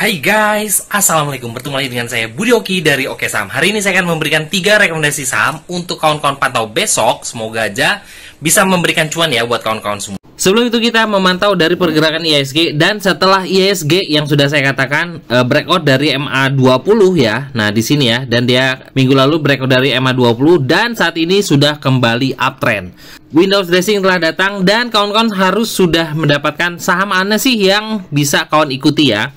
Hai guys, assalamualaikum. Bertemu lagi dengan saya Budi Oki dari Oke Saham. Hari ini saya akan memberikan 3 rekomendasi saham untuk kawan-kawan pantau besok. Semoga aja bisa memberikan cuan ya buat kawan-kawan semua. Sebelum itu kita memantau dari pergerakan IHSG, dan setelah IHSG yang sudah saya katakan breakout dari MA20 ya. Nah, di sini ya, dan dia minggu lalu breakout dari MA20 dan saat ini sudah kembali uptrend. Windows dressing telah datang dan kawan-kawan harus sudah mendapatkan saham mana sih yang bisa kawan ikuti ya.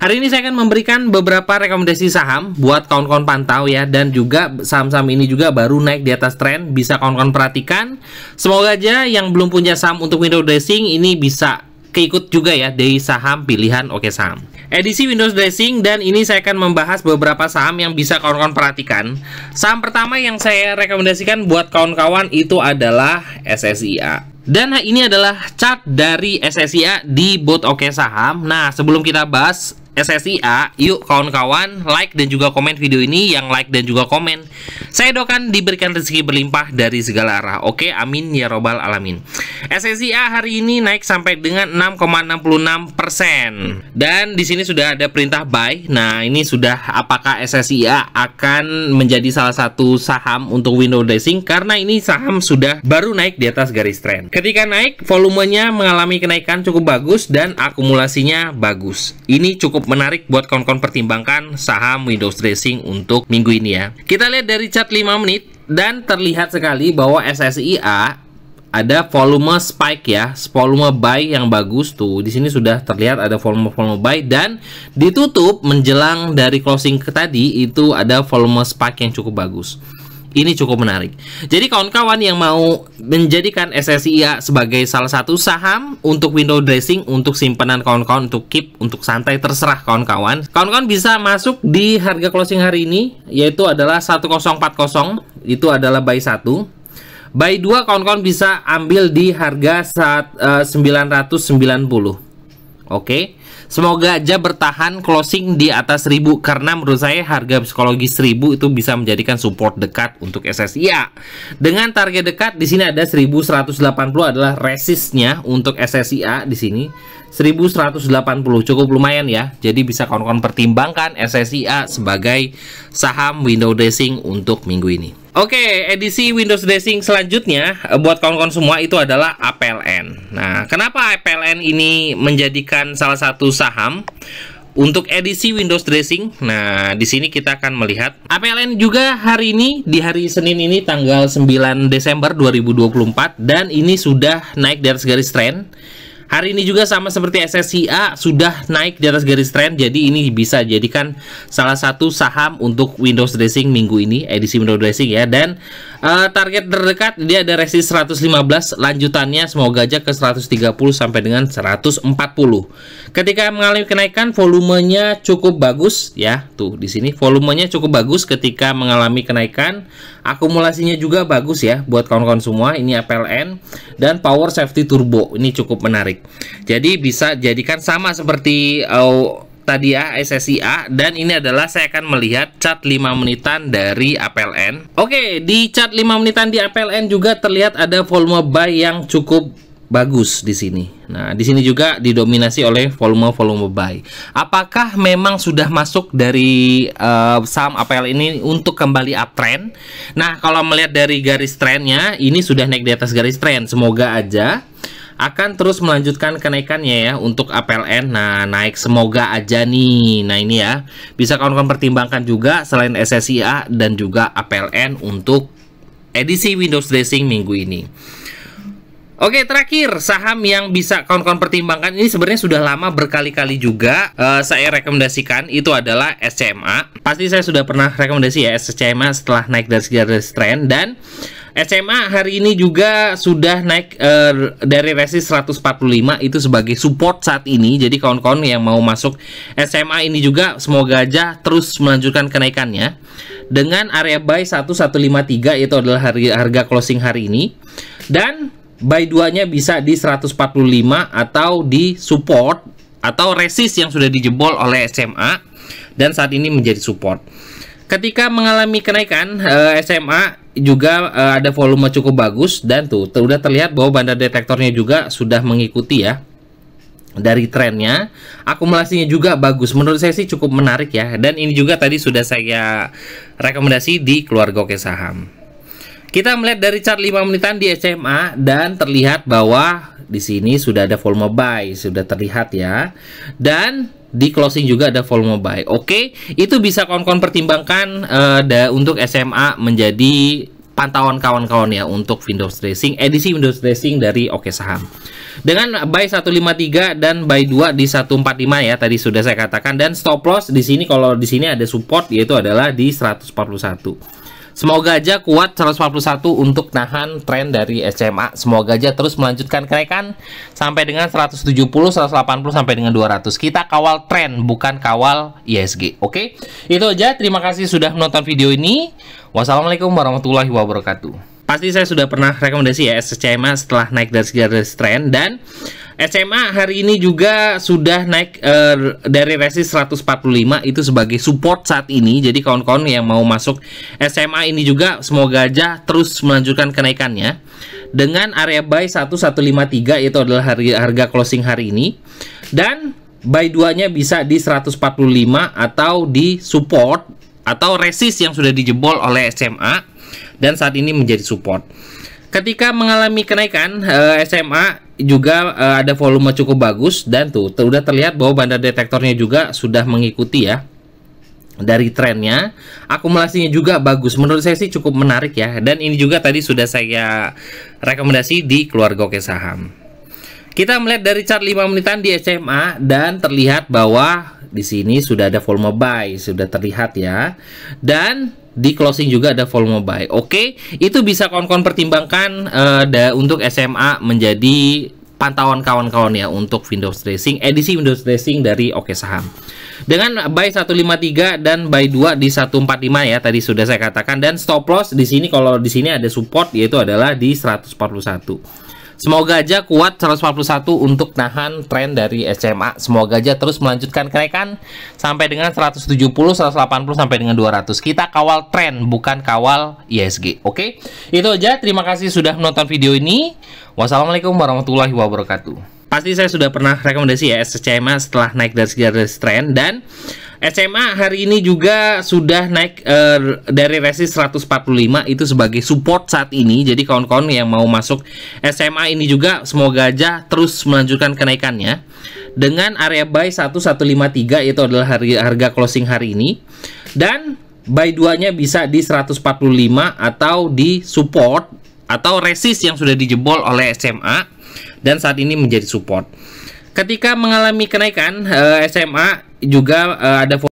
Hari ini saya akan memberikan beberapa rekomendasi saham buat kawan-kawan pantau ya, dan juga saham-saham ini juga baru naik di atas tren, bisa kawan-kawan perhatikan. Semoga aja yang belum punya saham untuk Windows dressing ini bisa keikut juga ya dari saham pilihan Oke Saham. Edisi Windows dressing, dan ini saya akan membahas beberapa saham yang bisa kawan-kawan perhatikan. Saham pertama yang saya rekomendasikan buat kawan-kawan itu adalah SSIA. Dan ini adalah chart dari SSIA di bot Oke Saham. Nah, sebelum kita bahas SSIA, yuk kawan-kawan like dan juga komen video ini. Yang like dan juga komen, saya doakan diberikan rezeki berlimpah dari segala arah. Oke, amin ya robbal alamin. SSIA hari ini naik sampai dengan 6,66%. Dan di sini sudah ada perintah buy. Nah, ini sudah apakah SSIA akan menjadi salah satu saham untuk window dressing, karena ini saham sudah baru naik di atas garis tren. Ketika naik, volumenya mengalami kenaikan cukup bagus dan akumulasinya bagus. Ini cukup menarik buat kawan-kawan pertimbangkan saham Windows dressing untuk minggu ini ya. Kita lihat dari chart 5 menit dan terlihat sekali bahwa SSIA ada volume spike ya, volume buy yang bagus tuh. Di sini sudah terlihat ada volume buy, dan ditutup menjelang dari closing ke tadi itu ada volume spike yang cukup bagus. Ini cukup menarik. Jadi kawan-kawan yang mau menjadikan SSIA sebagai salah satu saham untuk window dressing, untuk simpanan kawan-kawan, untuk keep, untuk santai, terserah kawan-kawan. Kawan-kawan bisa masuk di harga closing hari ini, yaitu adalah 1040. Itu adalah buy 1. Buy 2 kawan-kawan bisa ambil di harga 990. Oke. Semoga aja bertahan closing di atas 1000, karena menurut saya harga psikologis 1000 itu bisa menjadikan support dekat untuk SSIA. Dengan target dekat di sini ada 1180 adalah resistnya untuk SSIA di sini. 1180 cukup lumayan ya. Jadi bisa kawan-kawan pertimbangkan SSIA sebagai saham window dressing untuk minggu ini. Oke, edisi Windows dressing selanjutnya buat kawan-kawan semua itu adalah APLN. Nah, kenapa APLN ini menjadikan salah satu saham untuk edisi Windows dressing? Nah, di sini kita akan melihat APLN juga hari ini, di hari Senin ini tanggal 9 Desember 2024, dan ini sudah naik di atas garis tren. Hari ini juga sama seperti SSIA sudah naik di atas garis tren, jadi ini bisa jadikan salah satu saham untuk Windows dressing minggu ini, edisi Windows dressing ya. Dan target terdekat dia ada resist 115, lanjutannya semoga aja ke 130 sampai dengan 140. Ketika mengalami kenaikan, volumenya cukup bagus ya. Tuh di sini volumenya cukup bagus ketika mengalami kenaikan. Akumulasinya juga bagus ya buat kawan-kawan semua. Ini APLN dan power safety turbo. Ini cukup menarik. Jadi bisa jadikan sama seperti tadi ya SSIA, dan ini adalah saya akan melihat chart 5 menitan dari APLN. Oke, di chart 5 menitan di APLN juga terlihat ada volume buy yang cukup bagus di sini. Nah, di sini juga didominasi oleh volume buy. Apakah memang sudah masuk dari saham APL ini untuk kembali uptrend? Nah, kalau melihat dari garis trennya, ini sudah naik di atas garis tren. Semoga aja akan terus melanjutkan kenaikannya ya untuk APLN. Nah, naik semoga aja nih. Nah, ini ya bisa kawan-kawan pertimbangkan juga selain SSIA dan juga APLN untuk edisi Windows dressing minggu ini. Oke, terakhir saham yang bisa kawan-kawan pertimbangkan, ini sebenarnya sudah lama berkali-kali juga saya rekomendasikan, itu adalah SCMA. Pasti saya sudah pernah rekomendasi ya SCMA setelah naik dari garis tren, dan SCMA hari ini juga sudah naik dari resist 145 itu sebagai support saat ini. Jadi kawan-kawan yang mau masuk SCMA ini juga semoga aja terus melanjutkan kenaikannya dengan area buy 1153, itu adalah harga closing hari ini, dan buy 2-nya bisa di 145 atau di support atau resist yang sudah dijebol oleh SMA dan saat ini menjadi support. Ketika mengalami kenaikan, SMA juga ada volume cukup bagus, dan tuh udah terlihat bahwa banda detektornya juga sudah mengikuti ya. dari trennya, akumulasinya juga bagus. Menurut saya sih cukup menarik ya. Dan ini juga tadi sudah saya rekomendasi di Keluarga Oke Saham. Kita melihat dari chart 5 menitan di SMA dan terlihat bahwa di sini sudah ada volume buy, sudah terlihat ya. Dan di closing juga ada volume buy. Oke, itu bisa kawan-kawan pertimbangkan untuk SMA menjadi pantauan kawan-kawan ya untuk Windows Dressing, edisi Windows Dressing dari Oke Saham. Dengan buy 153 dan buy 2 di 145 ya, tadi sudah saya katakan, dan stop loss di sini kalau di sini ada support yaitu adalah di 141. Semoga aja kuat 141 untuk nahan tren dari SMA. Semoga aja terus melanjutkan kenaikan sampai dengan 170, 180 sampai dengan 200. Kita kawal tren, bukan kawal ISG. Oke? Itu aja. Terima kasih sudah menonton video ini. Wassalamualaikum warahmatullahi wabarakatuh. Pasti saya sudah pernah rekomendasi ya SMA setelah naik dari garis tren, dan SMA hari ini juga sudah naik dari resist 145 itu sebagai support saat ini. Jadi kawan-kawan yang mau masuk SMA ini juga semoga aja terus melanjutkan kenaikannya. Dengan area buy 1153 itu adalah harga closing hari ini, dan buy 2-nya bisa di 145 atau di support atau resist yang sudah dijebol oleh SMA dan saat ini menjadi support. Ketika mengalami kenaikan, SMA juga ada volume cukup bagus, dan tuh udah terlihat bahwa banda detektornya juga sudah mengikuti ya dari trennya. Akumulasinya juga bagus. Menurut saya sih cukup menarik ya. Dan ini juga tadi sudah saya rekomendasi di Keluarga Oke Saham. Kita melihat dari chart 5 menitan di SMA dan terlihat bahwa di sini sudah ada volume buy, sudah terlihat ya. Dan di closing juga ada volume buy. Oke, itu bisa kawan-kawan pertimbangkan untuk SMA menjadi pantauan kawan-kawan ya untuk Windows Dressing, edisi Windows Dressing dari Oke Saham. Dengan buy 153 dan buy 2 di 145 ya, tadi sudah saya katakan, dan stop loss di sini kalau di sini ada support yaitu adalah di 141. Semoga aja kuat 141 untuk nahan tren dari SMA. Semoga aja terus melanjutkan kenaikan sampai dengan 170, 180 sampai dengan 200. Kita kawal tren, bukan kawal ISG. Oke? Itu aja. Terima kasih sudah menonton video ini. Wassalamualaikum warahmatullahi wabarakatuh. Pasti saya sudah pernah rekomendasi ya SMA setelah naik dari garis tren, dan SMA hari ini juga sudah naik dari resist 145 itu sebagai support saat ini. Jadi kawan-kawan yang mau masuk SMA ini juga semoga aja terus melanjutkan kenaikannya. Dengan area buy 1153 itu adalah harga closing hari ini, dan buy 2-nya bisa di 145 atau di support atau resist yang sudah dijebol oleh SMA dan saat ini menjadi support. Ketika mengalami kenaikan, SMA juga ada